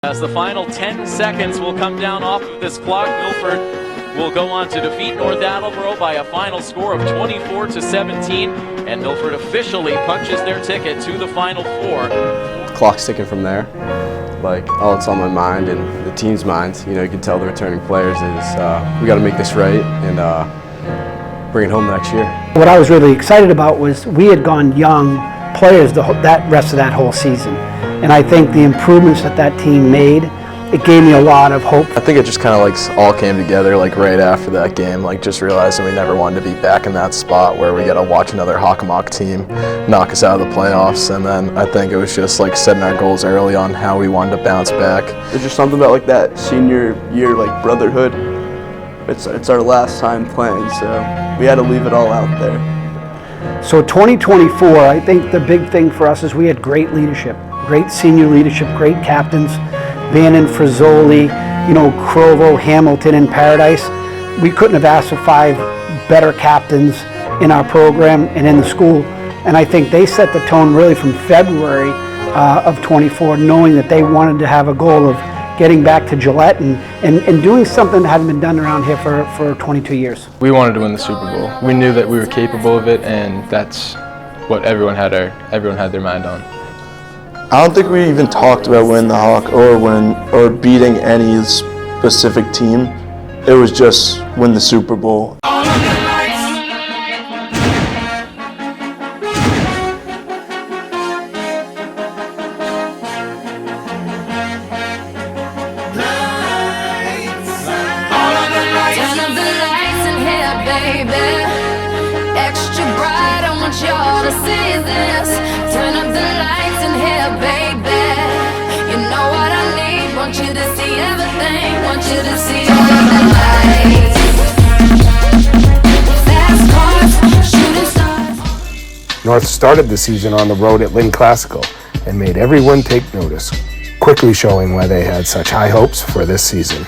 As the final 10 seconds will come down off of this clock, Milford will go on to defeat North Attleboro by a final score of 24-17, and Milford officially punches their ticket to the Final Four. The clock's ticking from there. Like, all that's on my mind and the team's mind, you know, you can tell the returning players is we got to make this right and bring it home next year. What I was really excited about was we had gone young players that rest of that whole season. And I think the improvements that team made, it gave me a lot of hope. I think it just kind of like all came together like right after that game, like just realizing we never wanted to be back in that spot where we got to watch another Hockomock team knock us out of the playoffs. And then I think it was just like setting our goals early on how we wanted to bounce back. There's just something about like that senior year like brotherhood. It's our last time playing, so we had to leave it all out there. So 2024, I think the big thing for us is we had great leadership, great senior leadership, great captains. Bannon, Frizzoli, you know, Crovo, Hamilton, and Paradise. We couldn't have asked for 5 better captains in our program and in the school. And I think they set the tone really from February of 24, knowing that they wanted to have a goal of getting back to Gillette and doing something that hadn't been done around here for 22 years. We wanted to win the Super Bowl. We knew that we were capable of it, and that's what everyone had their mind on. I don't think we even talked about winning the Hawk or beating any specific team. It was just win the Super Bowl. Extra bright, I want y'all to see this. Turn up the lights in here, baby. You know what I need. Want you to see everything. Want you to see all of the lights. Fast cars, shooting stars. North started the season on the road at Lynn Classical and made everyone take notice, quickly showing why they had such high hopes for this season.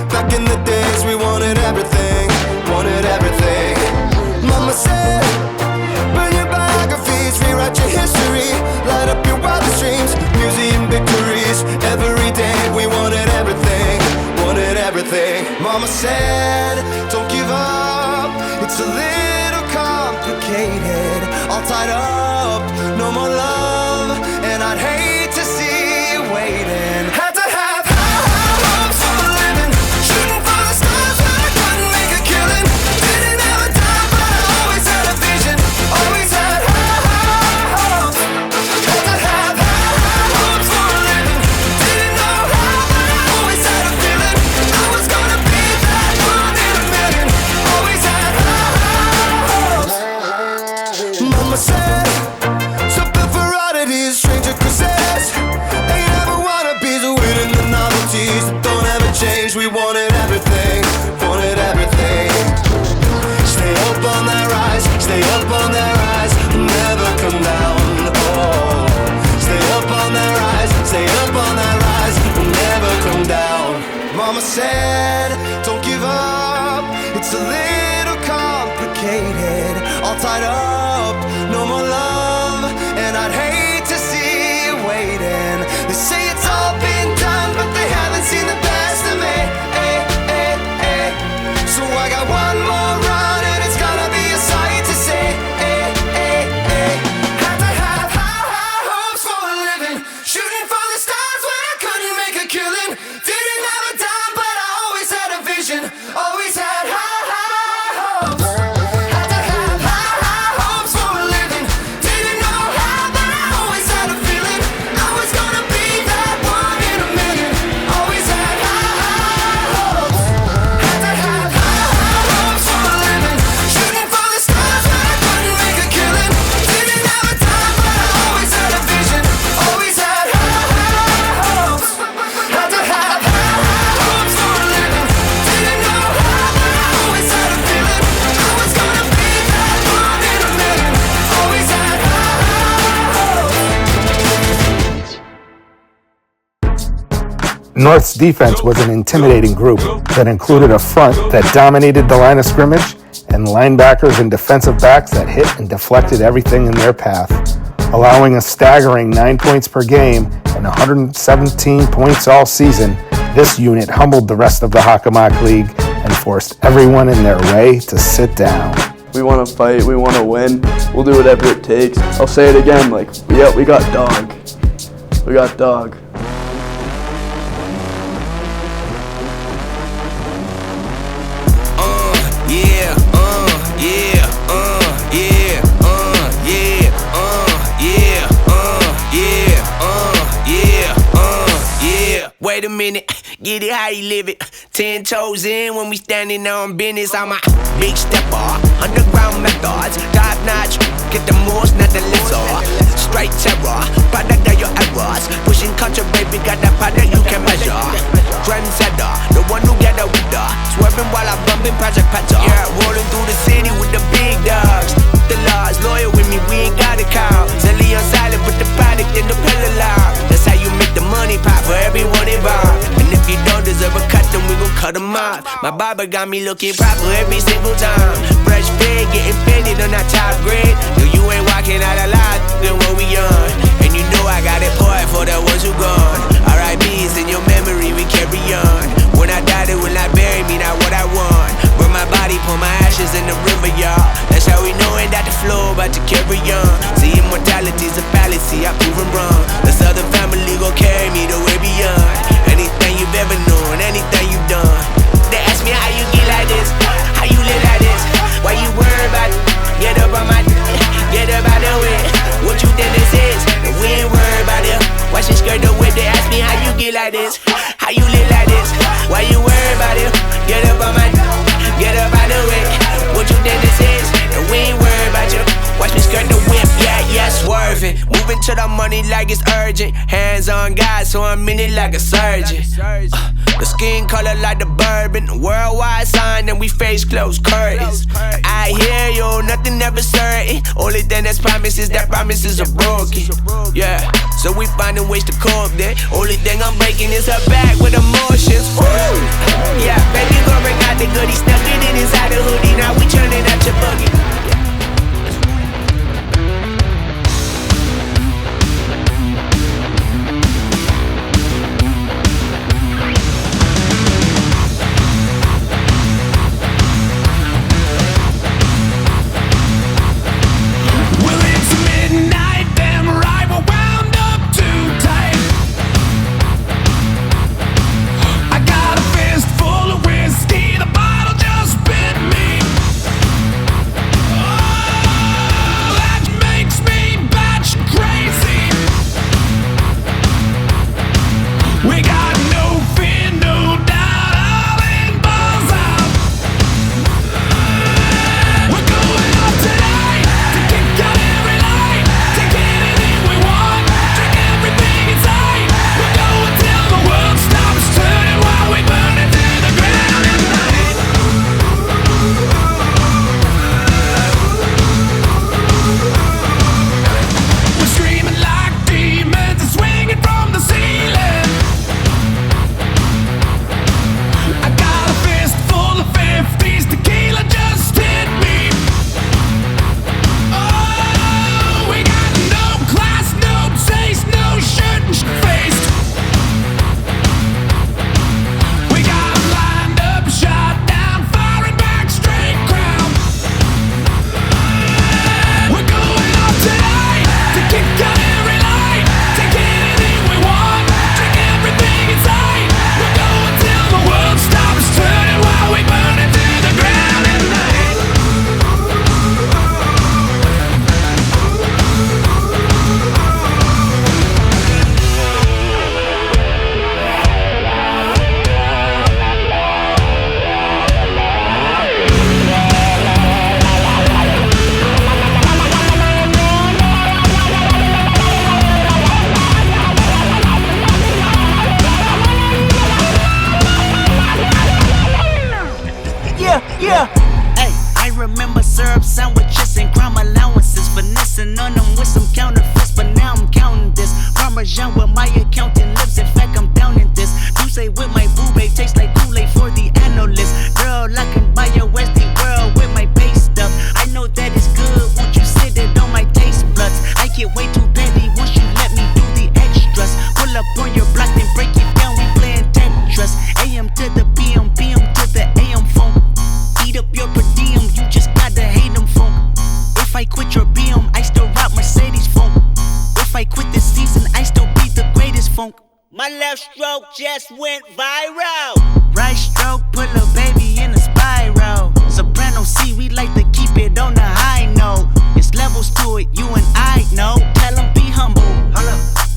Back in the days we wanted everything. Mama said, burn your biographies, rewrite your history, light up your wildest dreams, museum victories. Every day we wanted everything. Mama said, don't give up, it's a little complicated, all tied up, no more love, and I'd hate to see you waiting. Had to have hopes for a living, shooting for the stars when I couldn't make a killing. Didn't have a dime, but I always had a vision, always had hopes. Had to have hopes for a living, didn't know how, but I always had a feeling I was gonna be that one in a million. Always had hopes. Mama said North's defense was an intimidating group that included a front that dominated the line of scrimmage and linebackers and defensive backs that hit and deflected everything in their path, allowing a staggering 9 points per game and 117 points all season. This unit humbled the rest of the Hockomock League and forced everyone in their way to sit down. We want to fight, we want to win, we'll do whatever it takes. I'll say it again, like, yeah, we got dog. We got dog. Wait a minute, get it how you live it. 10 toes in when we standing on business. I'm a big stepper, underground methods, top notch. Get the most, not the lesser. Straight terror, product of your errors. Pushing culture, baby, got that product you can measure. Trendsetter, the one who get a winner. Swerving while I'm bumping Project Petter. Yeah, rolling through the city with the big dogs. The laws, loyal with me, we ain't got a call. Zelly on silent, put the product in the pillar loud. That's how you make the money pop for everyone involved. And if you don't deserve a cut, then we gon' cut them off. My barber got me looking proper every single time. Fresh pig, getting fitted on that top grade. No, you ain't walking out alive, then what we on. And you know I got it poured for the ones who gone. R.I.P.'s in your memory, we carry on. When I die, they will not bury me, not what I want. Burn my body, pour my ashes in the river, y'all. That's how we knowin' that the flow about to carry on. See, immortality's a fallacy, I prove 'em wrong. The Southern family gon' carry me the way beyond. Anything you've ever known, anything you've done. They ask me how you get like this, how you live like this. Why you worry about it? Get up on my get up out the way. What you think this is? And we ain't worried about it. Why she skirt the way? They ask me how you get like this, how you live like this. Why you worry about it? Get up on my get up out the way. What you think this is? And we ain't worried about you. Watch me skirt the whip, yeah, swerving. Moving to the money like it's urgent. Hands on God, so I'm in it like a surgeon. The skin color like the bourbon. Worldwide sign and we face closed curtains. I hear you, nothing ever certain. Only thing that's promised is that promises are broken. Yeah, so we finding ways to cope there. Only thing I'm breaking is her back with emotions. Woo! Yeah, baby, gon' bring out the goodies. Stuck it in inside the hoodie. Now we turning out your boogie. My left stroke just went viral. Right stroke put a baby in a spiral. Soprano C, we like to keep it on the high note. It's levels to it, you and I know. Tell them be humble.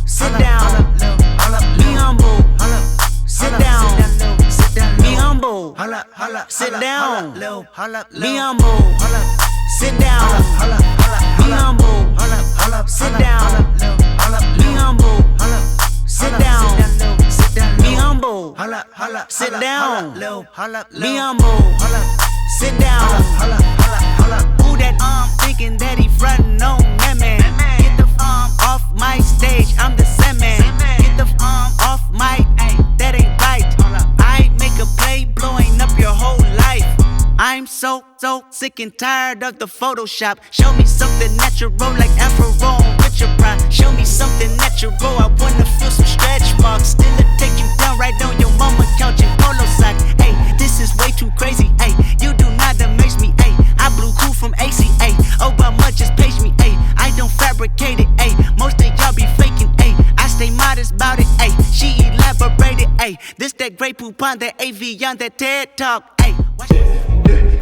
Sit down. Be humble. Sit down. Be humble. Sit down. Be humble. Sit down. Be humble. Sit down. Be humble. Sit down. Be humble. Sit down. Be humble. Sit down. Who that thinking that he frontin' on that man? Get the off my stage, I'm the same man. Get the off my, that ain't right. I make a play blowing up your whole life. I'm so sick and tired of the Photoshop. Show me something natural like Afro with your pride. Show me something natural, I wanna feel some stretch marks. Still to take you down right on your mama couch in polo sock. Hey, this is way too crazy. Hey, you do not amaze me. Hey, I blew cool from ACA. Obama just page me. Hey, I don't fabricate it. Hey, most of y'all be faking. Hey, I stay modest about it. Hey, she elaborated. Hey, this that great poop on that AV on that TED Talk. Hey,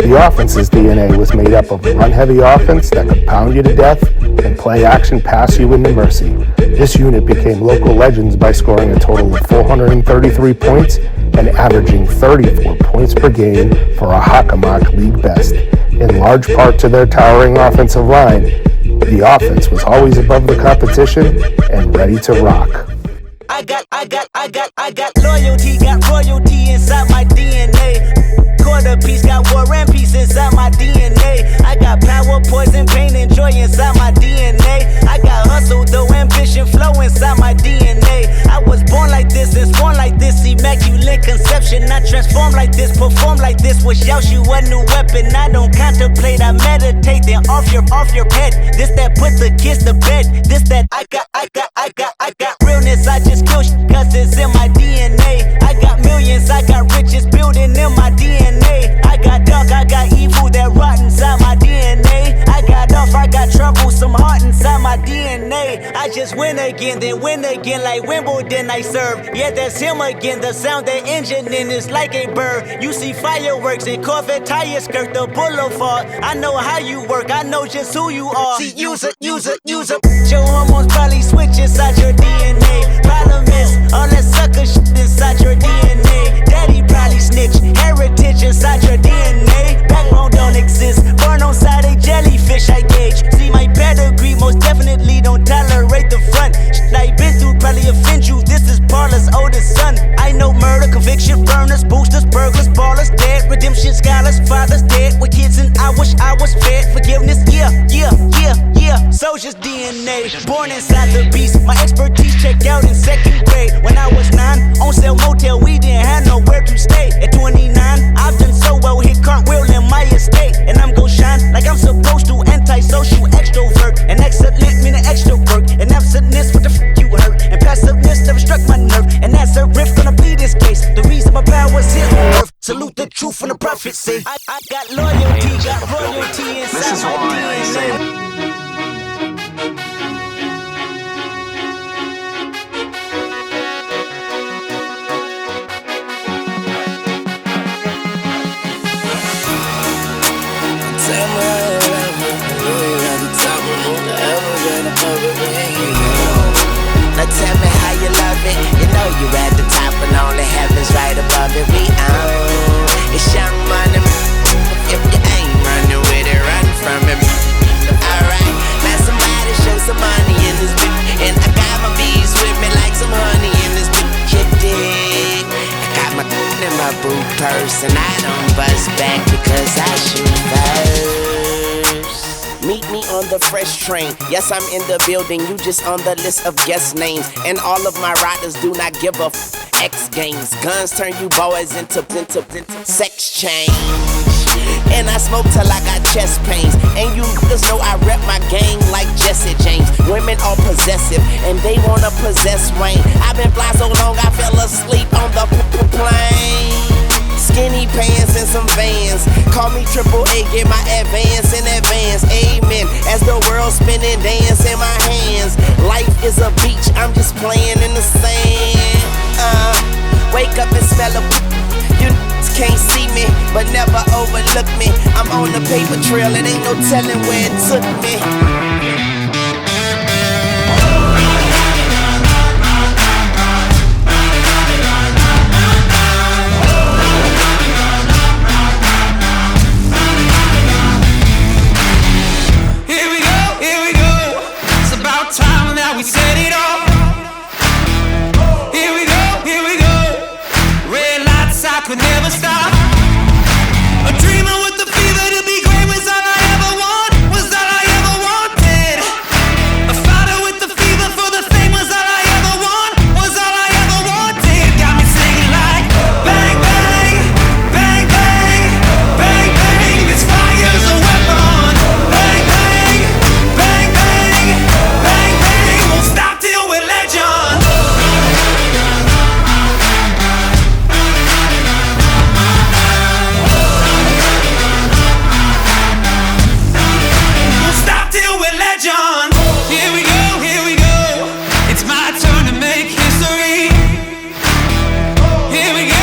The offense's DNA was made up of a run-heavy offense that could pound you to death and play-action pass you into mercy. This unit became local legends by scoring a total of 433 points and averaging 34 points per game for a Hockomock league best. In large part to their towering offensive line, the offense was always above the competition and ready to rock. I got loyalty, got royalty inside my DNA. Quarter piece, got war and peace inside my DNA. I got power, poison, pain, and joy inside my DNA. I got hustle, though, ambition, flow inside my DNA. I was born like this and born like this. Immaculate conception. I transform like this, perform like this. Wish out you a new weapon. I don't contemplate, I meditate. Then off your head. This that put the kids to bed. This that I got realness. I just kill cause it's in my DNA. I got millions, I got riches building in my DNA. I got dark, I got evil that rot inside my DNA. I got off, I got trouble, some heart inside my DNA. I just win again, then win again like Wimbledon I serve. Yeah, that's him again, the sound that engine in is like a bird. You see fireworks and Corvette tires skirt the boulevard. I know how you work, I know just who you are. See, use it. Your hormones probably switch inside your DNA. Problem is, all that sucker shit inside your DNA. Daddy probably snitch, heritage inside your DNA. Backbone don't exist, born on side a jellyfish I gauge. See my pedigree, most definitely don't tolerate the front. Shit I been through probably offend you, this is Paula's oldest son. I know murder, conviction, burners, boosters, burglars, ballers, dead. Redemption scholars, fathers dead with kids and I wish I was fed. Forgiveness, yeah. Soldier's DNA, born inside the beast. My expertise checked out in second grade. When I was 9, on sale motel, we didn't have nowhere to stay. At 29, I've done so well, hit cartwheel in my estate. And I'm gon' shine like I'm supposed to. Antisocial extrovert, and excellent meaning extra work. And absentness, what the f you hurt. And passiveness never struck my nerve. And that's a riff gonna be this case. The reason my power's here on earth. Salute the truth from the prophecy. I got loyalty, got royalty inside my DNA. Now tell me how you love it. You know you're at the top and only heaven's right above it. We own it's young money. If you ain't running with it, run from it. Alright, now somebody show some money in this bitch. And I got my bees with me like some honey in this bitch. You dig? I got my in my boot purse and I don't bust back because I shoot first. Meet me on the fresh train. Yes, I'm in the building. You just on the list of guest names. And all of my riders do not give a X games. Guns turn you boys into sex change. And I smoke till I got chest pains. And you niggas know I rep my gang like Jesse James. Women are possessive and they wanna possess Wayne. I've been fly so long I fell asleep on the plane. Skinny pants and some Vans. Call me Triple A, get my advance in advance. Amen. As the world spinning, dance in my hands. Life is a beach, I'm just playing in the sand. took me. I'm on the paper trail, it ain't no telling where it took me. We said it all. Here we go. Red lights, I could never stop. A dreamer with the fever to be great was all I ever want, was all I ever wanted. A fighter with the fever for the fame was all I ever want, was all I ever wanted. Got me singing like bang bang, bang bang, bang bang. This fire's a weapon. Bang bang, bang bang, bang bang. Won't stop till we're legends. Won't stop till we're legends. Here we go. It's my turn to make history. Here we go.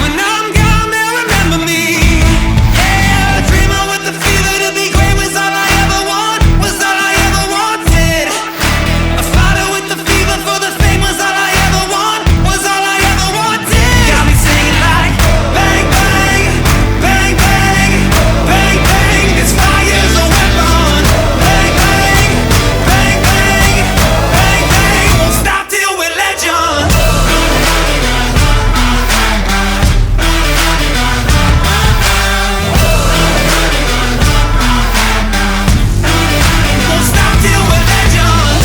When I'm gone, they'll remember me. Yeah, a dreamer with the fever to be great was all I ever want, was all I ever wanted. A fighter with the fever for the fame was all I ever want, was all I ever wanted. Got me singing like bang bang, bang bang, bang bang. This fire's a weapon. Bang bang, bang bang, bang bang. Won't stop till we're legends. Won't stop till we're legends.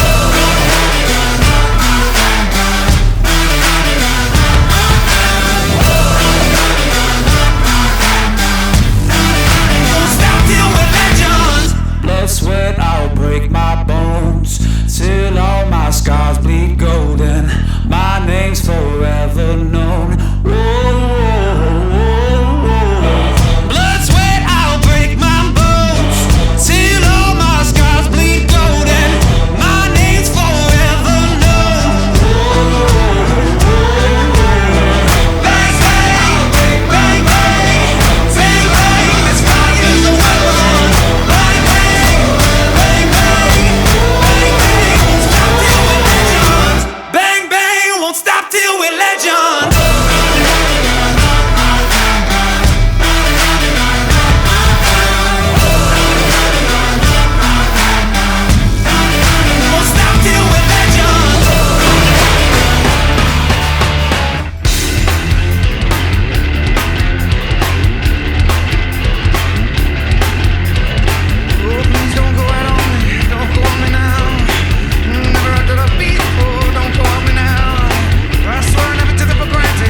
Won't stop till we're legends. Blood, sweat, I'll break my bones till all my scars bleed golden. My name's forever known. Blood, sweat, I'll break my bones till all my scars bleed golden. My name's forever known. Bang bang, bang bang, bang bang. This fire's a weapon. Bang bang, bang bang, bang bang. Won't stop till we're legends. Bang bang, won't stop till we're legends. Won't stop till we're legends. Oh, please don't go out on me, don't go on me now. Never under the beat, oh, don't go on me now. I swear I never took it for granted.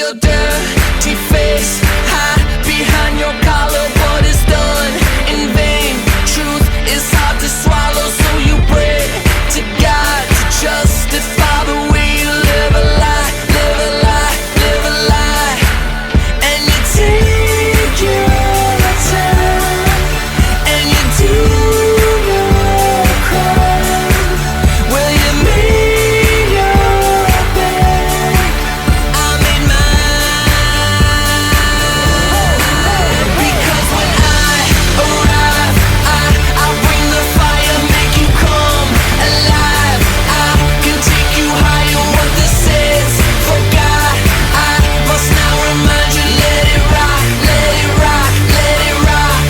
your dirty face, hide behind your collar, but it's done in vain. Truth is hard to swallow, so you pray to God to justify the way you live a lie, live a lie, live a lie. And you take your time, and you do your crime. Well, you made your bed, I made mine. Because when I arrive, I'll bring the fire, make you come alive. I can take you higher, what this is. For God, I must now remind you, let it rock, let it rock, let it rock.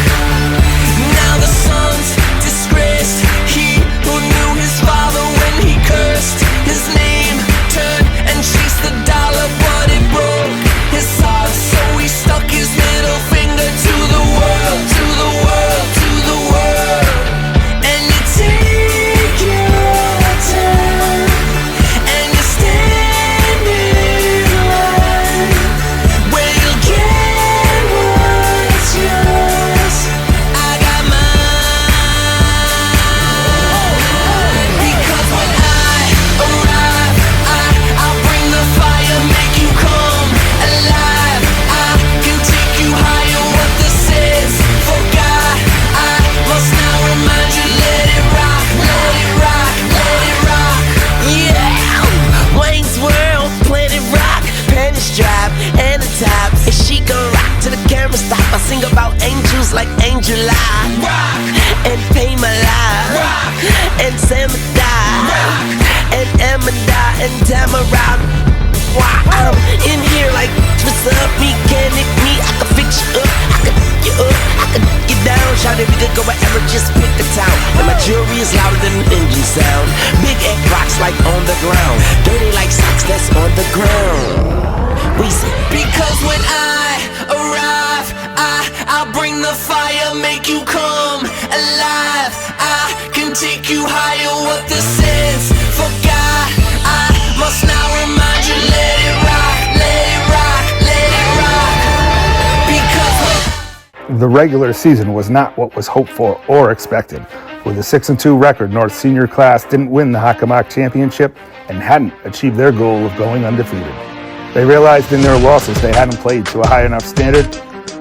Now the son's disgraced, he who knew his father when he cursed his name, turned and chased the dollar, but it broke his heart, so he stuck his middle finger to the world, to the world, to the world. And you take your time, and you stand in line, where you'll get what's yours. I got mine. Because when I arrive, I'll bring the fire, make you come alive. I can take you higher, what this is. For God, I must now remind you, let it rock, let it rock, let it rock. Yeah, Wayne's World, Planet Rock, Penny's Drive, and the tops. If she gon' rock to the camera stop, I sing about angels like Angel Eye, rock, and Pay My Life, rock, and Sam Die, and Emma and Tamara. Why I'm in here like, what's up, mechanic me? I can fix you up, I can you up, I can get down. Shout it, we could go wherever, just pick the town. And my jewelry is louder than an engine sound. Big egg rocks like on the ground, dirty like socks that's on the ground. We say, because when I arrive, I'll bring the fire, make you come alive. I can take you higher, what this is. For God, I must now remind you, let it rock, let it rock, let it rock. Because The regular season was not what was hoped for or expected. With a 6-2 record, North senior class didn't win the Hockomock Championship and hadn't achieved their goal of going undefeated. They realized in their losses they hadn't played to a high enough standard,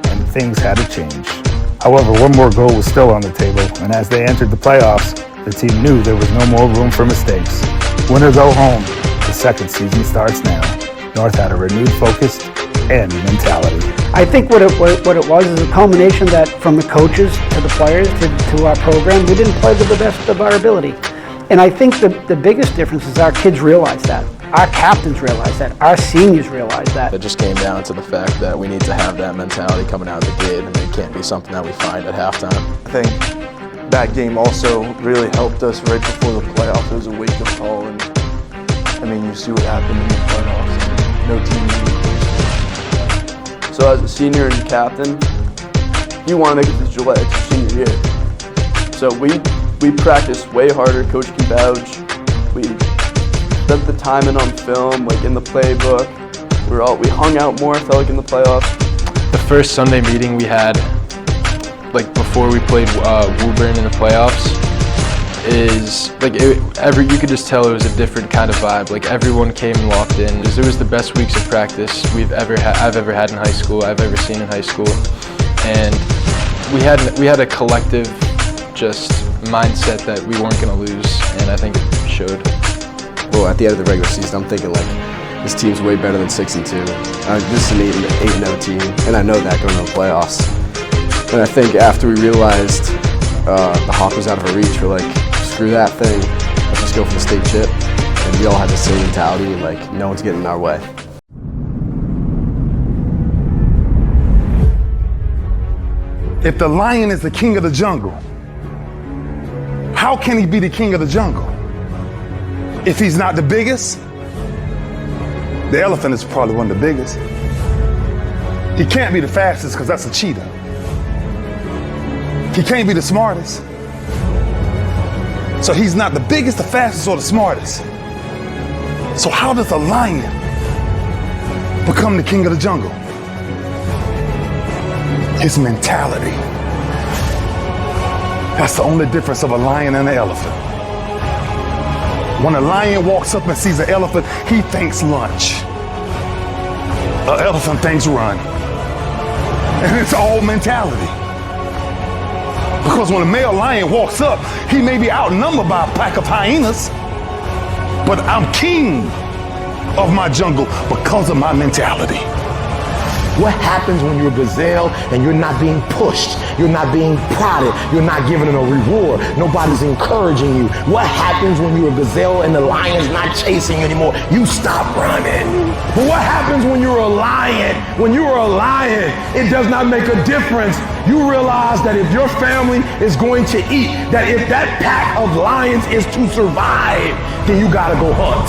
and things had to change. However, one more goal was still on the table, and as they entered the playoffs, the team knew there was no more room for mistakes. Win or go home, the second season starts now. North had a renewed focus and mentality. I think what it was is a culmination that from the coaches to the players to our program, we didn't play to the best of our ability. And I think the biggest difference is our kids realize that. Our captains realize that. Our seniors realize that. It just came down to the fact that we need to have that mentality coming out of the gate, and it can't be something that we find at halftime. I think that game also really helped us right before the playoffs. It was a wake-up call, and I mean, you see what happened in the playoffs. No team even close. So as a senior and captain, you want to make it to Gillette, it's your senior year. So we practiced way harder, Coach can vouch. We spent the time in on film, like in the playbook. We hung out more, I felt like, in the playoffs. The first Sunday meeting we had, like before we played Woburn in the playoffs, is like you could just tell it was a different kind of vibe. Like everyone came and locked in. It was the best weeks of practice I've ever had in high school, I've ever seen in high school, and we had a collective just mindset that we weren't going to lose, and I think it showed. Well, at the end of the regular season, I'm thinking like this team's way better than 6-2. This is an 8-0 team, and I know that going to the playoffs. And I think after we realized the Hawk was out of our reach, we're like, screw that thing, let's just go for the state chip. And we all had the same mentality, and like, no one's getting in our way. If the lion is the king of the jungle, how can he be the king of the jungle? If he's not the biggest, the elephant is probably one of the biggest. He can't be the fastest because that's a cheetah. He can't be the smartest. So he's not the biggest, the fastest, or the smartest. So how does a lion become the king of the jungle? His mentality. That's the only difference of a lion and an elephant. When a lion walks up and sees an elephant, he thinks lunch. An elephant thinks run. And it's all mentality. Because when a male lion walks up, he may be outnumbered by a pack of hyenas, but I'm king of my jungle because of my mentality. What happens when you're a gazelle and you're not being pushed, you're not being prodded, you're not given a reward, nobody's encouraging you? What happens when you're a gazelle and the lion's not chasing you anymore? You stop running. But what happens when you're a lion? When you're a lion, it does not make a difference. You realize that if your family is going to eat, that if that pack of lions is to survive, then you gotta go hunt.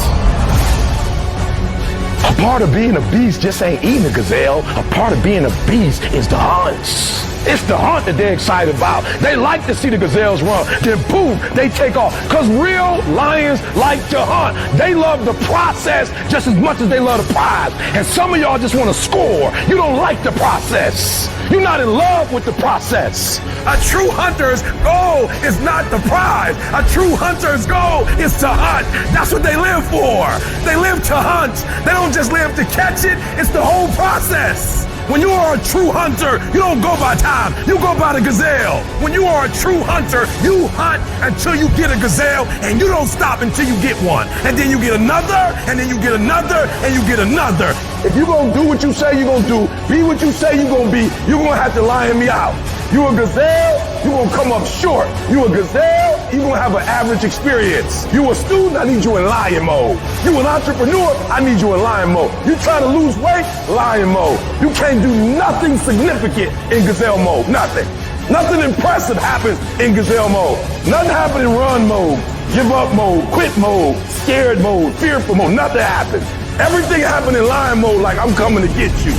A part of being a beast just ain't eating a gazelle. A part of being a beast is the hunts. It's the hunt that they're excited about. They like to see the gazelles run. Then boom, they take off. Because real lions like to hunt. They love the process just as much as they love the prize. And some of y'all just want to score. You don't like the process. You're not in love with the process. A true hunter's goal is not the prize. A true hunter's goal is to hunt. That's what they live for. They live to hunt. They don't just live to catch it. It's the whole process. When you are a true hunter, you don't go by time, you go by the gazelle. When you are a true hunter, you hunt until you get a gazelle, and you don't stop until you get one. And then you get another, and then you get another, and you get another. If you're gonna do what you say you're gonna do, be what you say you're gonna be, you're gonna have to lion me out. You a gazelle, you're gonna come up short. You a gazelle, you're gonna have an average experience. You a student, I need you in lion mode. You an entrepreneur, I need you in lion mode. You trying to lose weight, lion mode. You can't do nothing significant in gazelle mode, nothing. Nothing impressive happens in gazelle mode. Nothing happens in run mode, give up mode, quit mode, scared mode, fearful mode, nothing happens. Everything happens in lion mode like I'm coming to get you.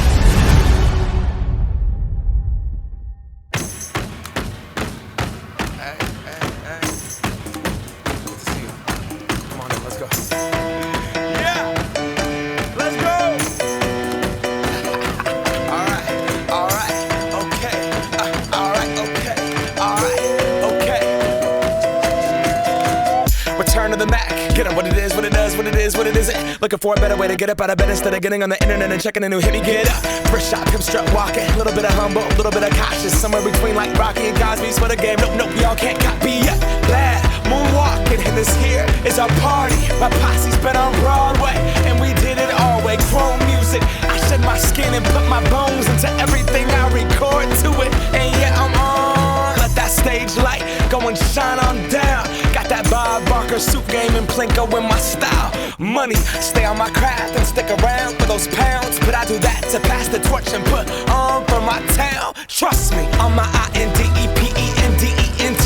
Looking for a better way to get up out of bed instead of getting on the internet and checking a new hit. Me get up, first shot, come strut walking. A little bit of humble, a little bit of cautious. Somewhere between like Rocky and Cosby's for the game. Nope, y'all can't copy yet. Glad moonwalking, and this here is our party. My posse's been on Broadway, and we did it all way. Chrome music, I shed my skin and put my bones into everything I record to it. And yeah, I'm on. Let that stage light go and shine on down. Got that Bob Barker suit game and Plinko in my style. Money, stay on my craft and stick around for those pounds. But I do that to pass the torch and put on for my town. Trust me, on my INDEPENDENT.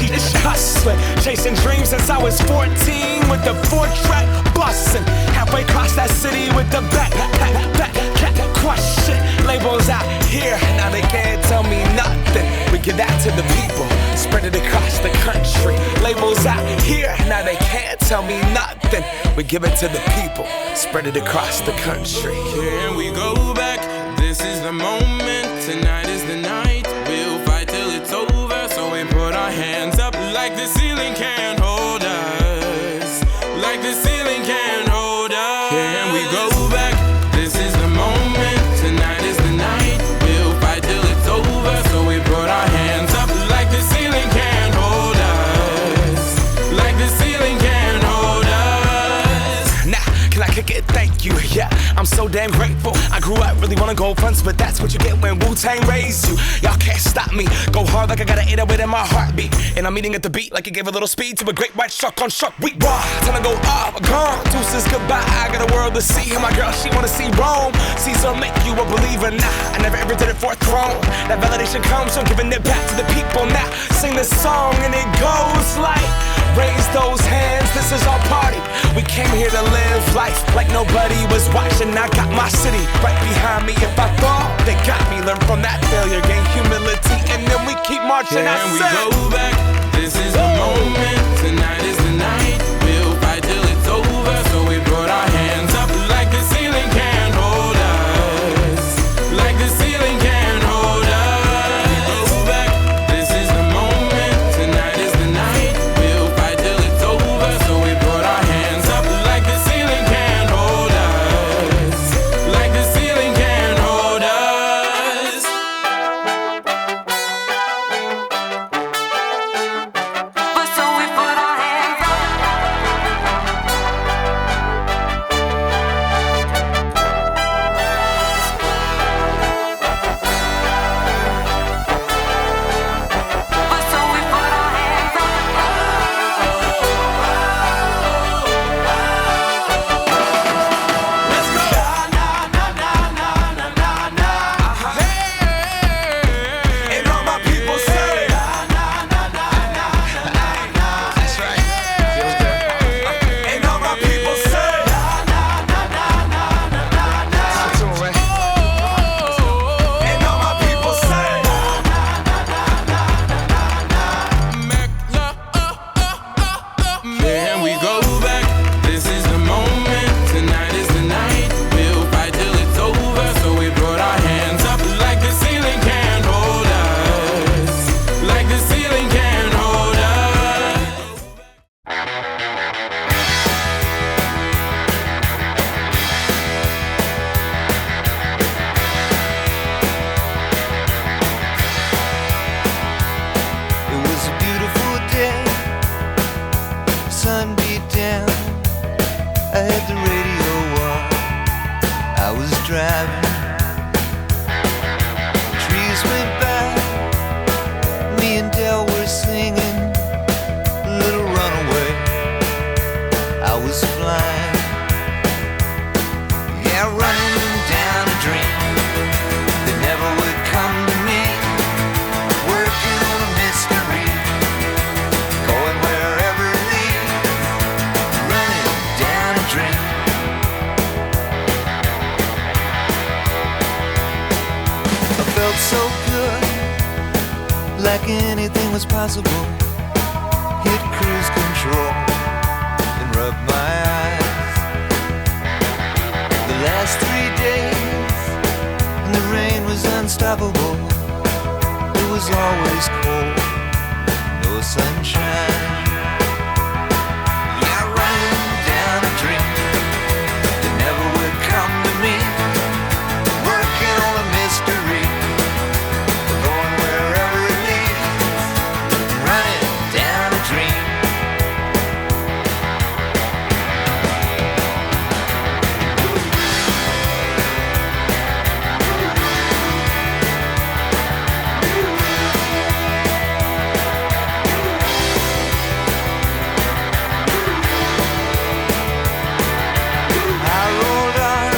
This hustling, chasing dreams since I was 14 with the 4-track bustin'. Halfway across that city with the back question. Labels out here, now they can't tell me nothing. We give that to the people, spread it across the country. Labels out here, now they can't tell me nothing. We give it to the people, spread it across the country. Here we go back, this is the moment, tonight is the night. We'll fight till it's over, so we put our hands up like the ceiling can't hold us. Like the ceiling can't hold us. Here we go back, this is the moment, tonight is the night. We'll fight till it's over, so we put our hands up like the ceiling can't hold us. Like the ceiling can't hold us. Nah, can I kick it? Thank you, yeah, I'm so damn grateful. I grew up really wanna go fronts, but that's what you get when Wu-Tang raised you. Y'all can't stop me, go hard like I got an 808 in my heartbeat. And I'm eating at the beat like it gave a little speed to a great white shark on Shark Week. Raw, time to go off, gone, deuces goodbye. I got a world to see, and my girl, she wanna see Rome. Caesar make you a believer, nah, I never ever did it for a throne. That validation comes from giving it back to the people. Now, sing this song and it goes like, raise those hands, this is our party. We came here to live life like nobody was watching. I got my city right behind me. If I fall, they got me. Learn from that failure, gain humility, and then we keep marching. Can we go back? This is the moment. Tonight is the night. We'll fight till it's over. So we put our hands up like the ceiling can't hold us. like anything was possible. Hit cruise control and rub my eyes. The last 3 days, and the rain was unstoppable. It was always cold, no sunshine. Yeah, running down a dream that never would come to me. Working on a mystery, going wherever it leads. Running down a dream. I rolled on,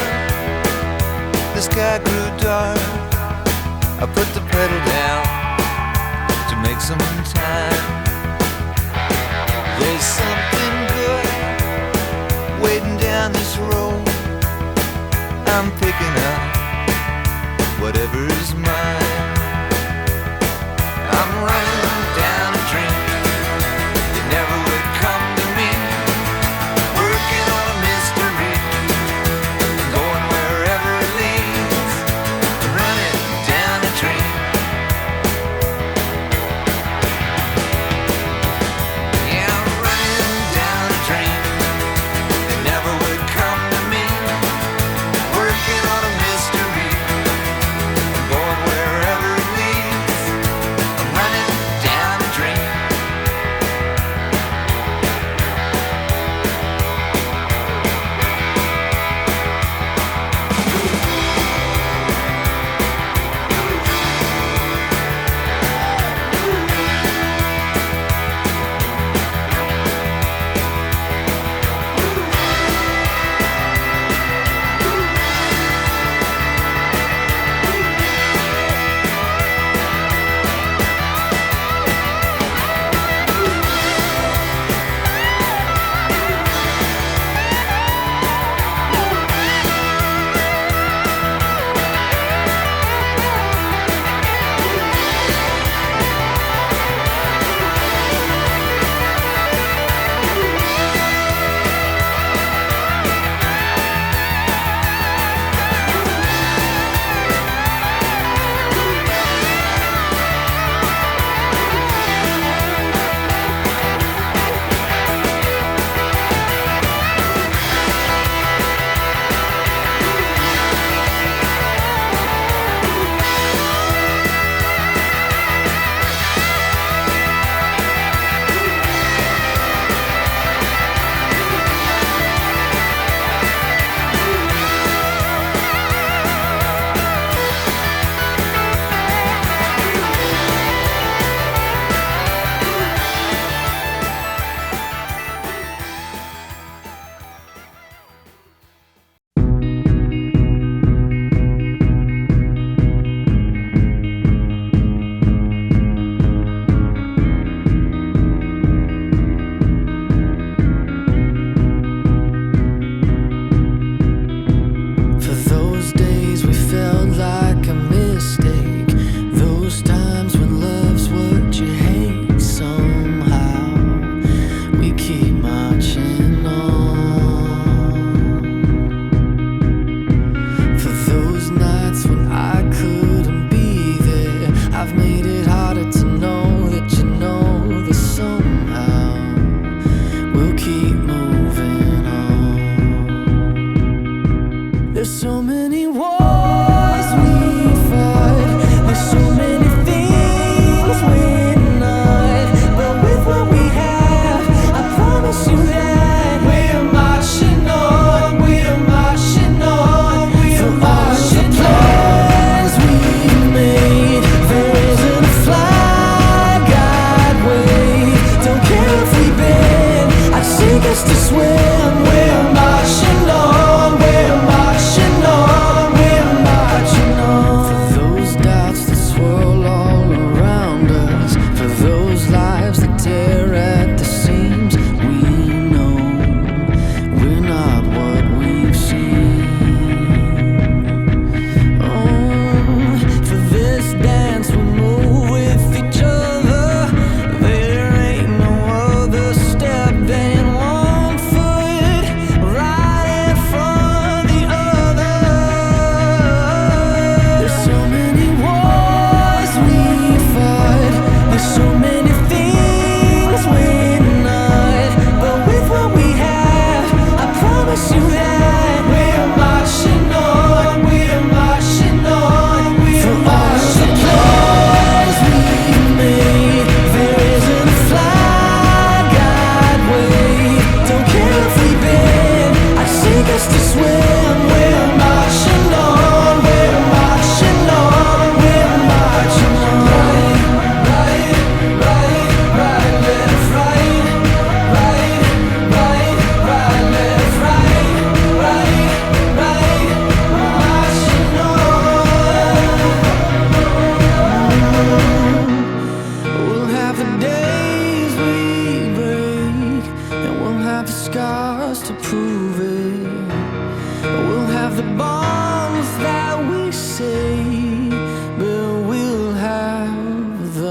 the sky grew dark. I put the pedal down to make some time. There's something good waiting down this road. I'm picking up whatever's mine. I'm running down a dream that never would come to me. Working on a mystery, going wherever it leads. Running down a dream. Yeah, I'm running down a dream that never would come to me. Working on a mystery, going wherever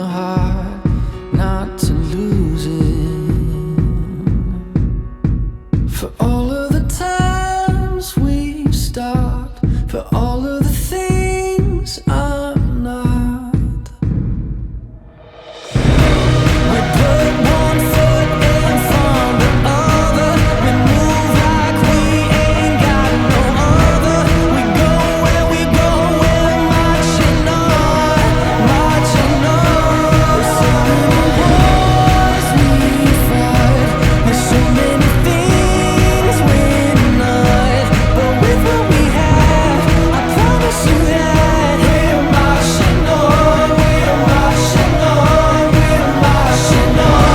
a heart not to lose it. For all of the times we stopped, for all of the things I'm not. We put one foot in front of the other. We move like we ain't got no other. We go where we go, we're marching on, marching on. There's so many wars we fight. There's so many things we're not. But with what we have, I promise you that we're marching on, we're marching on, we're marching on.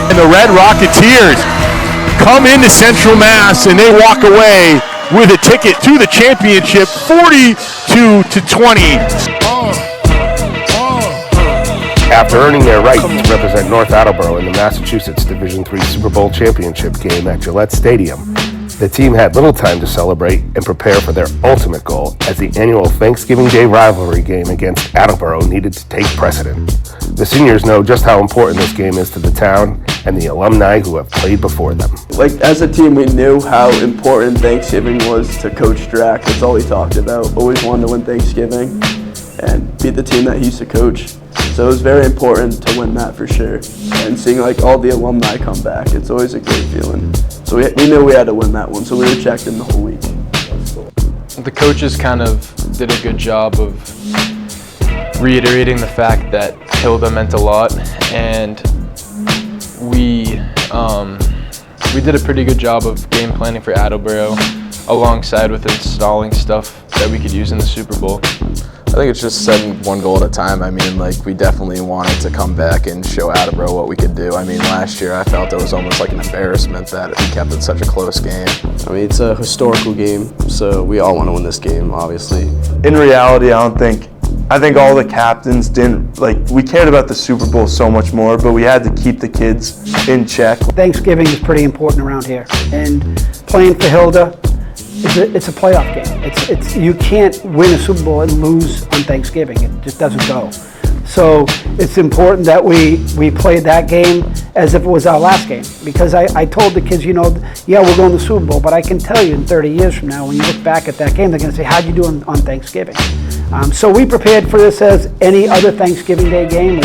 And the Red Rocketeers come into Central Mass and they walk away with a ticket to the championship, 42-20. After earning their right to represent North Attleboro in the Massachusetts Division III Super Bowl championship game at Gillette Stadium, the team had little time to celebrate and prepare for their ultimate goal, as the annual Thanksgiving Day rivalry game against Attleboro needed to take precedent. The seniors know just how important this game is to the town and the alumni who have played before them. Like, as a team, we knew how important Thanksgiving was to Coach Drack. That's all he talked about. Always wanted to win Thanksgiving and beat the team that he used to coach. So it was very important to win that for sure. And seeing like all the alumni come back, it's always a great feeling. So we knew we had to win that one, so we were checked in the whole week. The coaches kind of did a good job of reiterating the fact that Hilda meant a lot, and we did a pretty good job of game planning for Attleboro, alongside with installing stuff that we could use in the Super Bowl. I think it's just setting one goal at a time. I mean, like, we definitely wanted to come back and show Attleboro what we could do. I mean, last year I felt it was almost like an embarrassment that we kept it such a close game. I mean, it's a historical game, so we all want to win this game, obviously. In reality, I think all the captains didn't, like, we cared about the Super Bowl so much more, but we had to keep the kids in check. Thanksgiving is pretty important around here, and playing for Hilda, it's a playoff game. It's you can't win a Super Bowl and lose on Thanksgiving. It just doesn't go. So it's important that we played that game as if it was our last game, because I told the kids, yeah, we're going to the Super Bowl, but I can tell you in 30 years from now, when you look back at that game, they're going to say, how'd you do on Thanksgiving? So we prepared for this as any other Thanksgiving Day game.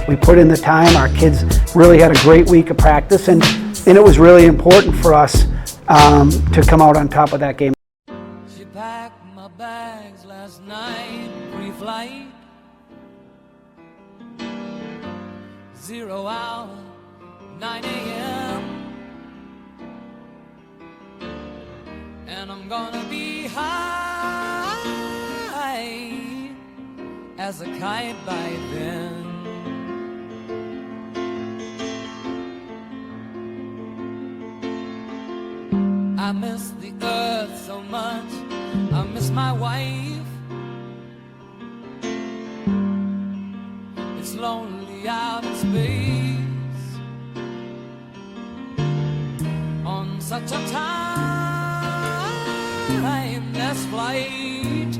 We put in the time. Our kids really had a great week of practice, and it was really important for us to come out on top of that game. She packed my bags last night, pre-flight. 0 hour, 9 a.m. And I'm gonna be high as a kite by then. I miss the earth so much, I miss my wife. It's lonely out in space on such a timeless flight.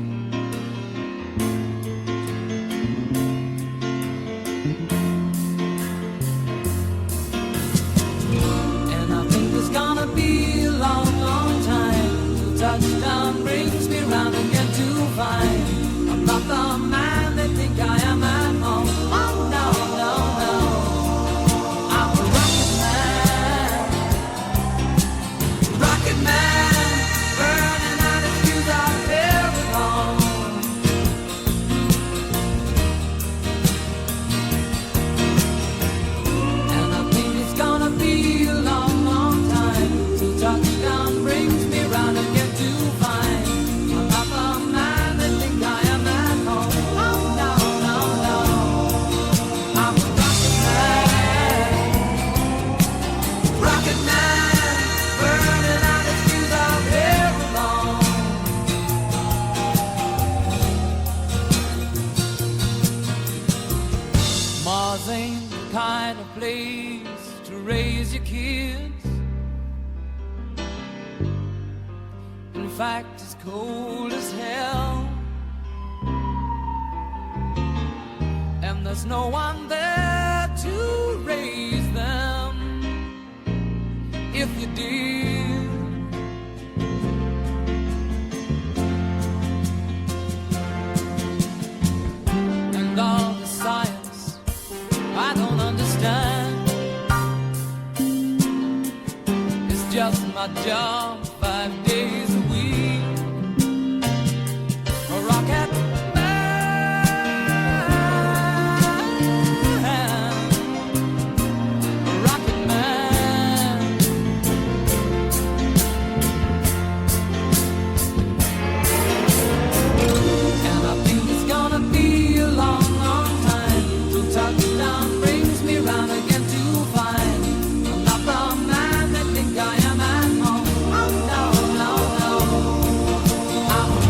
And I think it's gonna be a long time till touchdown brings me round again to find I'm not the man they think I am at home. Oh no, no, no, I'm a rocket man, burning out his fuse out every home. fact is cold as hell, and there's no one there to raise them if you did. And all the science I don't understand, it's just my job 5 days a week. A rocket man, a rocket man. And I think it's gonna be a long, long time till touchdown brings me round again to find I'm not the man they think I am at home. Oh no, no, no, I'm a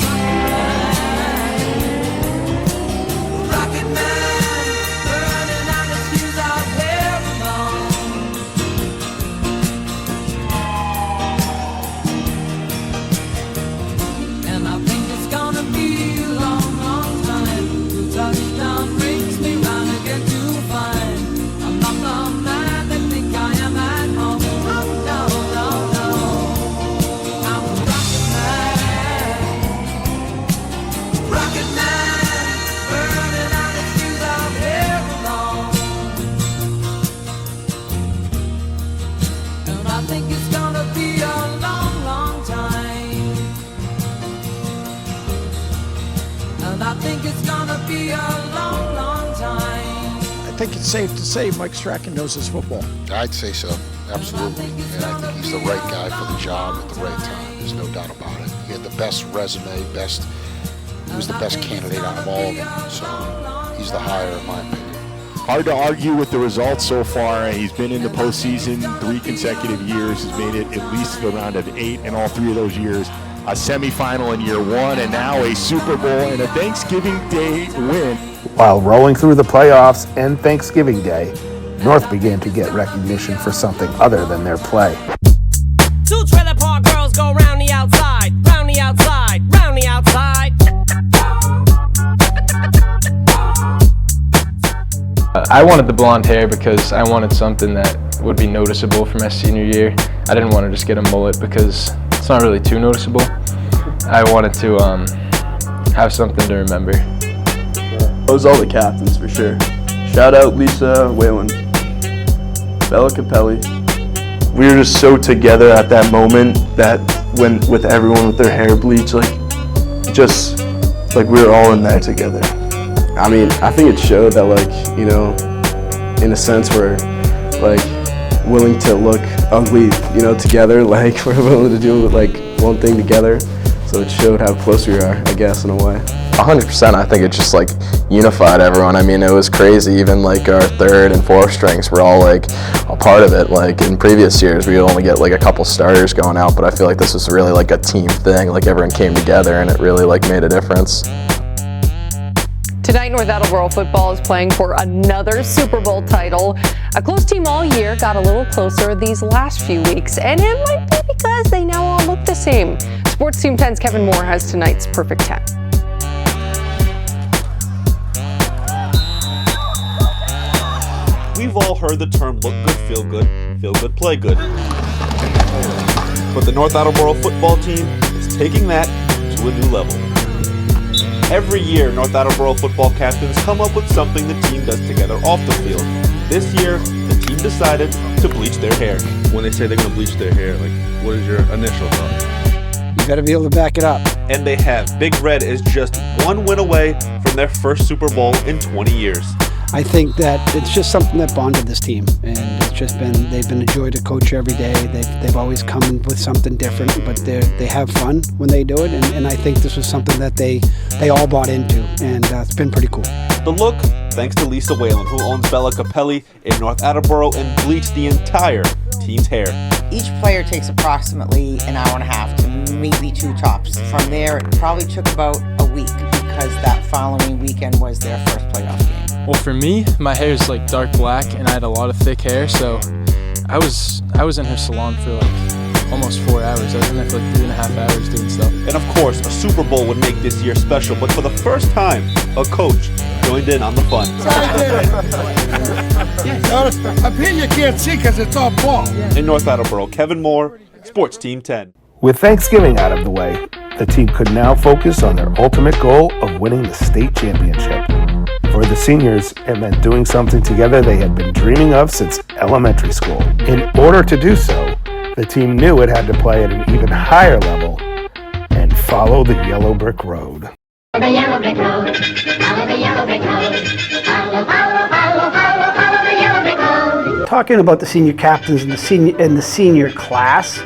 rocket man, burning out the fuse out here alone. And I think it's gonna be a long, long time till touchdown brings me round again to find I'm not the man they think I am at home. Oh no, no, no, I'm a rocket man, burning out the fuse out here alone. And I think it's gonna be a long, long time. And I think it's gonna be a long, long time. I think it's safe to say Mike Strachan knows his football. I'd say so, absolutely. And I think he's the right guy for the job at the right time. There's no doubt about it. He had the best resume, he was the best candidate out of all of them. So he's the hire, in my opinion. Hard to argue with the results so far. He's been in the postseason 3 consecutive years. He's made it at least to the round of 8 in all 3 of those years. A semifinal in year 1 and now a Super Bowl and a Thanksgiving Day win. While rolling through the playoffs and Thanksgiving Day, North began to get recognition for something other than their play. 2 trailer park girls go round the outside, round the outside, round the outside. I wanted the blonde hair because I wanted something that would be noticeable for my senior year. I didn't want to just get a mullet because it's not really too noticeable. I wanted to have something to remember. Those all the captains for sure. Shout out Lisa Whalen, Bella Capelli. We were just so together at that moment that when with everyone with their hair bleached, just we were all in there together. I mean, I think it showed that in a sense we're willing to look ugly, together. We're willing to do one thing together. So it showed how close we are, I guess, in a way. 100%. I think it just unified everyone. I mean, it was crazy. Even our 3rd and 4th strings were all a part of it. In previous years, we would only get a couple starters going out, but I feel like this was really a team thing. Everyone came together, and it really made a difference. Tonight, North Attleboro football is playing for another Super Bowl title. A close team all year got a little closer these last few weeks, and it might be because they now all look the same. Sports Team 10's Kevin Moore has tonight's Perfect 10. We've all heard the term look good, feel good, play good. But the North Attleboro football team is taking that to a new level. Every year, North Attleboro football captains come up with something the team does together off the field. This year, the team decided to bleach their hair. When they say they're going to bleach their hair, what is your initial thought? You got to be able to back it up. And they have. Big Red is just 1 win away from their first Super Bowl in 20 years. I think that it's just something that bonded this team, and they've been a joy to coach every day. They've always come with something different, but they have fun when they do it, and I think this was something that they all bought into, and it's been pretty cool. The look, thanks to Lisa Whalen, who owns Bella Capelli in North Attleboro and bleached the entire team's hair. Each player takes approximately an hour and a half to maybe 2 tops. From there, it probably took about a week because that following weekend was their first playoff game. Well, for me, my hair is dark black, and I had a lot of thick hair, so I was in her salon for almost 4 hours. I was in there for like 3.5 hours doing stuff. And of course, a Super Bowl would make this year special, but for the first time, a coach joined in on the fun. Up here you can't see because it's all ball. In North Attleboro, Kevin Moore, Sports Team 10. With Thanksgiving out of the way, the team could now focus on their ultimate goal of winning the state championship. For the seniors, it meant doing something together they had been dreaming of since elementary school. In order to do so, the team knew it had to play at an even higher level and follow the yellow brick road. The yellow brick road, follow the yellow brick road, follow, follow, follow, follow, follow the yellow brick road. Talking about the senior captains and the senior class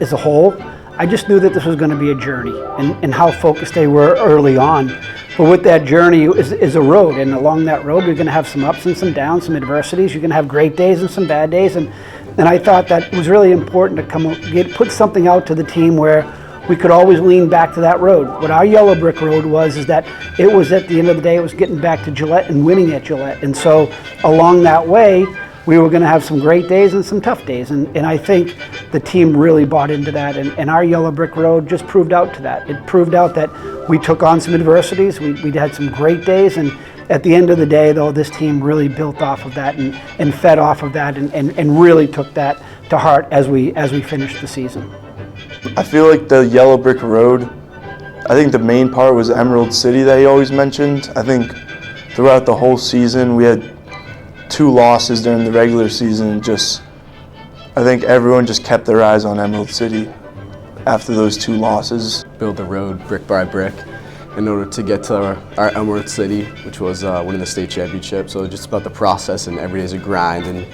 as a whole, I just knew that this was going to be a journey and how focused they were early on. But with that journey is a road, and along that road you're going to have some ups and some downs, some adversities. You're going to have great days and some bad days, and I thought that it was really important to put something out to the team where we could always lean back to that road. What our yellow brick road is that it was, at the end of the day, it was getting back to Gillette and winning at Gillette. And so along that way, we were going to have some great days and some tough days. And I think the team really bought into that. And our yellow brick road just proved out to that. It proved out that we took on some adversities. We had some great days. And at the end of the day, though, this team really built off of that and fed off of that and really took that to heart as we finished the season. I feel like the yellow brick road, I think the main part was Emerald City that he always mentioned. I think throughout the whole season we had 2 losses during the regular season. I think everyone just kept their eyes on Emerald City after those 2 losses. Build the road brick by brick in order to get to our Emerald City, which was winning the state championship. So just about the process, and every day is a grind, and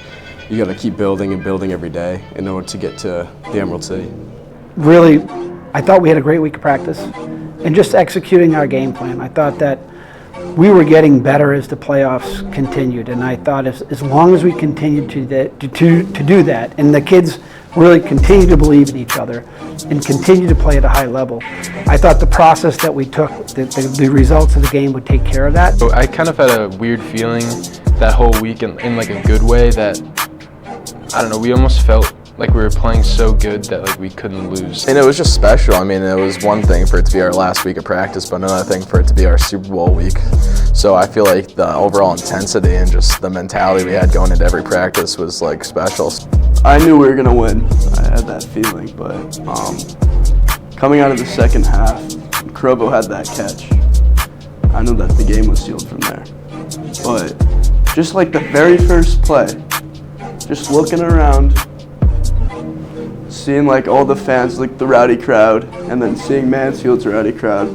you got to keep building and building every day in order to get to the Emerald City. Really, I thought we had a great week of practice and just executing our game plan. I thought that we were getting better as the playoffs continued, and I thought as long as we continued to do that, and the kids really continue to believe in each other and continue to play at a high level, I thought the process that we took, the results of the game would take care of that. So I kind of had a weird feeling that whole week in like a good way that, I don't know, we almost felt like we were playing so good that like we couldn't lose. And it was just special. I mean, it was one thing for it to be our last week of practice, but another thing for it to be our Super Bowl week. So I feel like the overall intensity and just the mentality we had going into every practice was like special. I knew we were going to win. I had that feeling, but coming out of the second half, Krovo had that catch. I knew that the game was sealed from there. But just like the very first play, just looking around, seeing like all the fans, like the rowdy crowd, and then seeing Mansfield's rowdy crowd,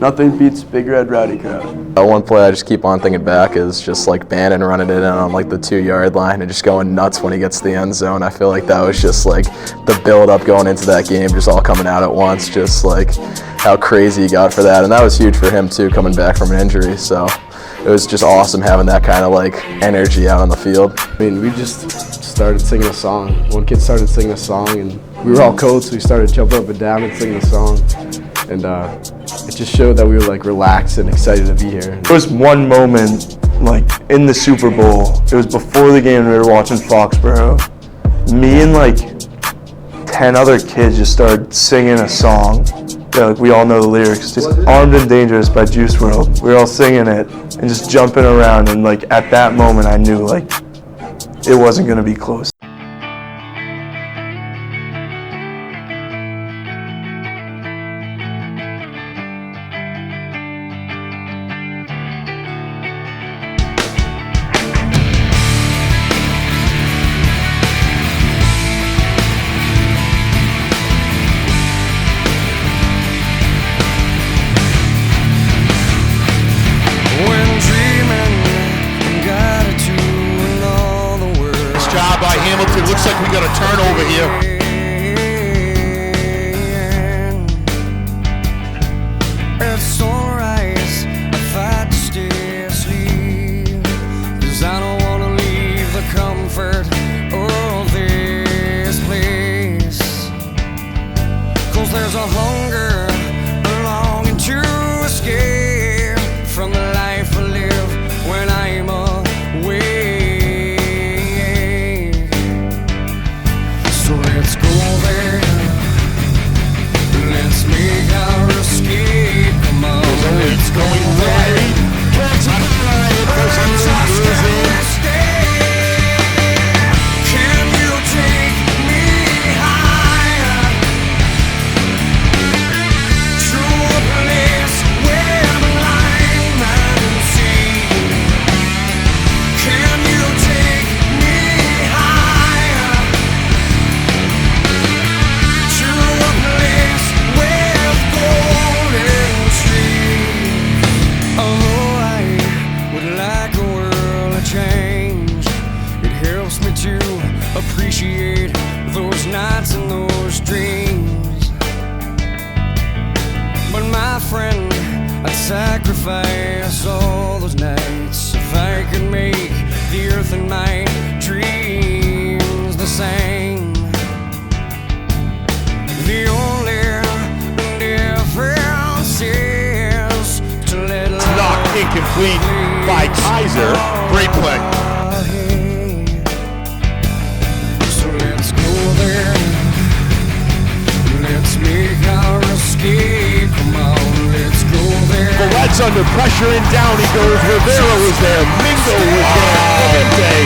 nothing beats Big Red rowdy crowd. One play I just keep on thinking back is just like Bannon running it in on like the 2-yard line and just going nuts when he gets to the end zone. I feel like that was just like the build up going into that game, just all coming out at once, just like how crazy he got for that. And that was huge for him too, coming back from an injury. So it was just awesome having that kind of like energy out on the field. I mean, we just started singing a song. One kid started singing a song, and we were all cold, so we started jumping up and down and singing the song. And it just showed that we were like relaxed and excited to be here. There was one moment, like in the Super Bowl, it was before the game, we were watching Foxborough. Me and like 10 other kids just started singing a song. Yeah, like we all know the lyrics. Just Armed and Dangerous by Juice WRLD. We were all singing it and just jumping around, and like at that moment I knew like it wasn't gonna be close. Hamilton, looks like we got a turnover here. At sunrise, I fight to stay asleep, 'cause I don't wanna leave the comfort of this place. 'Cause there's a hunger, a longing to escape from the life I live when I'm away. So let's go there. friend, I'd sacrifice all those nights if I could make the earth and my dreams the same. The only difference is to let It's knocked incomplete by Kaiser. Great play. So let's go there. Let's make our escape. Come on, let's go there. Vallette's under pressure and down he goes. Rivera was there. Mingo was there.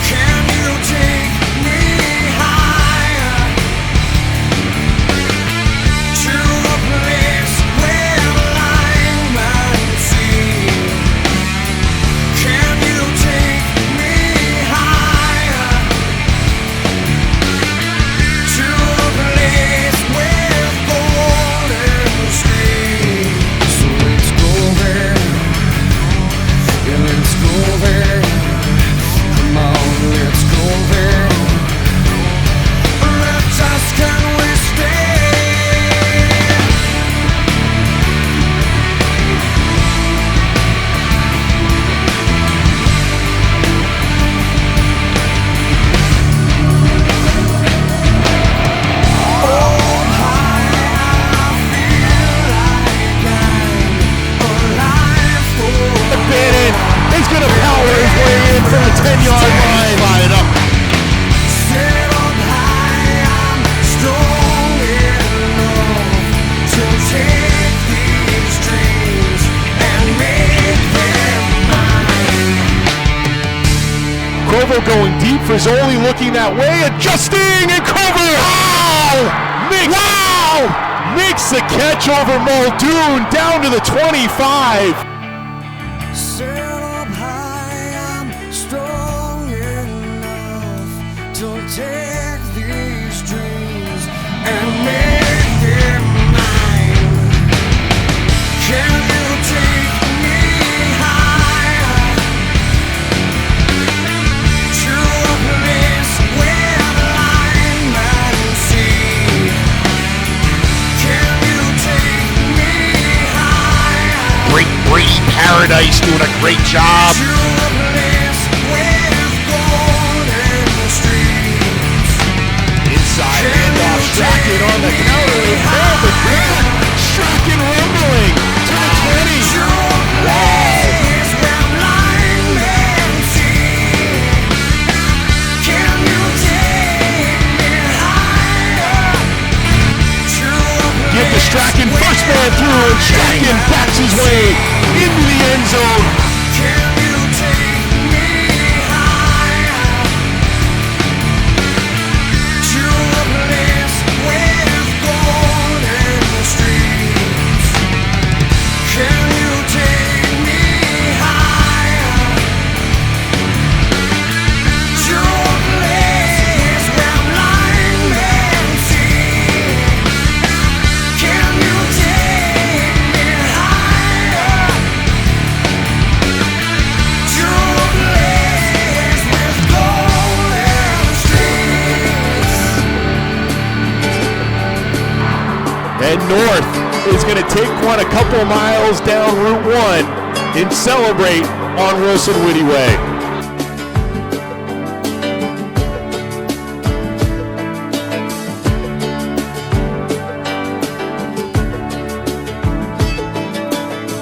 Can you take me higher to a place where lying might see? Can you take me higher to a place where golden streams? So let's go there. Yeah, let's go there. Come on, let's go there. Let's ask, can we stay? Bannon is going to power his way in from the 10-yard line. Line it up. Set up high, I'm strong enough to take these dreams and make them mine. Krovo going deep. Frizzoli looking that way. Adjusting and Krovo. Wow! Makes the catch over Muldoon down to the 25. Set up high, I'm strong enough to take these dreams and make them mine. Can you take me higher to a place where lying might see? Can you take me higher? Great Brady Paradise doing a great job. To a place with golden streams? Inside handoff. Strachan on the counter. They found the grab. Strachan rumbling to the 20. Place where blind men see. Can you take me higher to a place? Get to Strachan. First man through. And Strachan backs his way into the end zone. Can you take me higher to a place with golden streams? Can you take me higher to a place where blind men see? Can you take me higher to a place with golden streams? And North is going to take one a couple miles down Route 1 and celebrate on Wilson Whitty Way.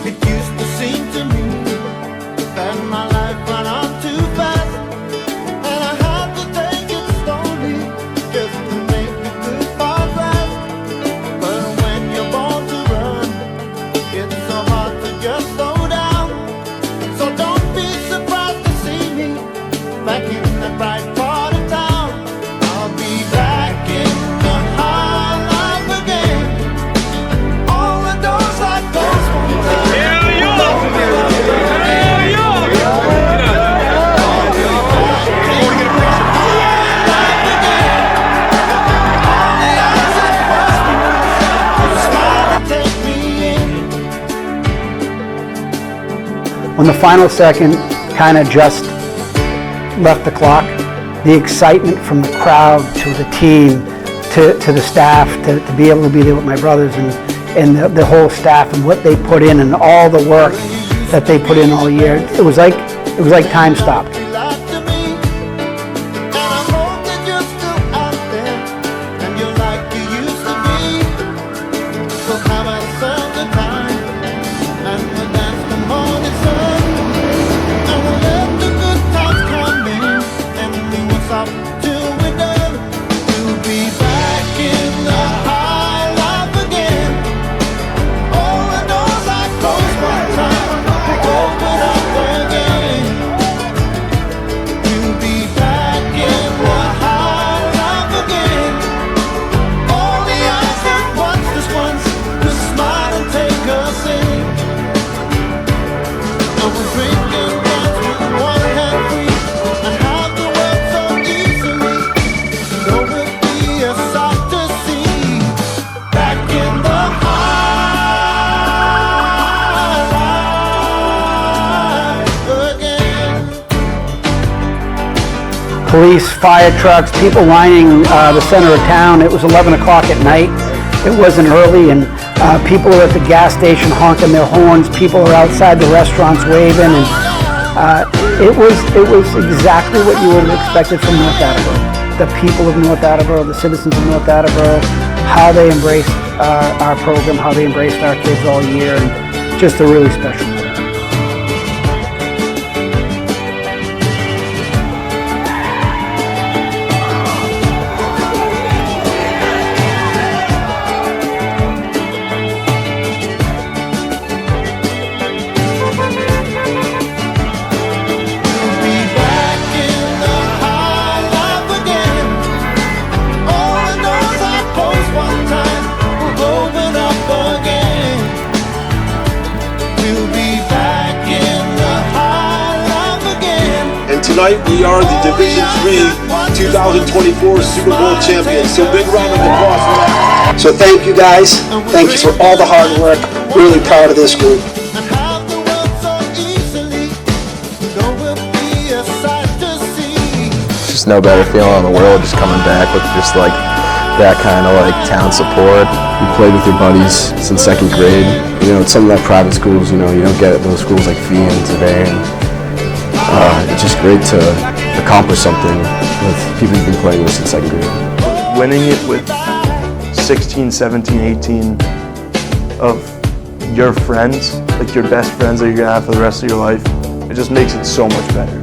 It used to seem to me that my life ran on too fast, and I had to take it slowly just to make it good for last. But when you're born to run, it's so hard to just slow down. So don't be surprised to see me back in the bright part of town. I'll be back in the high life again. All the doors like those ones. When the final second kind of just left the clock, the excitement from the crowd to the team to the staff to be able to be there with my brothers and and the whole staff and what they put in and all the work that they put in all year. It was like time stopped. Police, fire trucks, people lining the center of town. It was 11 o'clock at night. It wasn't early, and people are at the gas station honking their horns. People are outside the restaurants waving, and it was exactly what you would have expected from North Attleboro. The people of North Attleboro, the citizens of North Attleboro, how they embraced our program, how they embraced our kids all year, and just a really special day. Tonight we are the Division III 2024 Super Bowl champions. So big round of applause for that. So thank you guys. Thank you for all the hard work. Really proud of this group. Just no better feeling in the world just coming back with just like that kind of like town support. You played with your buddies since second grade. You know, at some of that private schools, you know, you don't get at those schools like Fee and today. It's just great to accomplish something with people you've been playing with since second grade. Winning it with 16, 17, 18 of your friends, like your best friends that you're gonna have for the rest of your life, it just makes it so much better.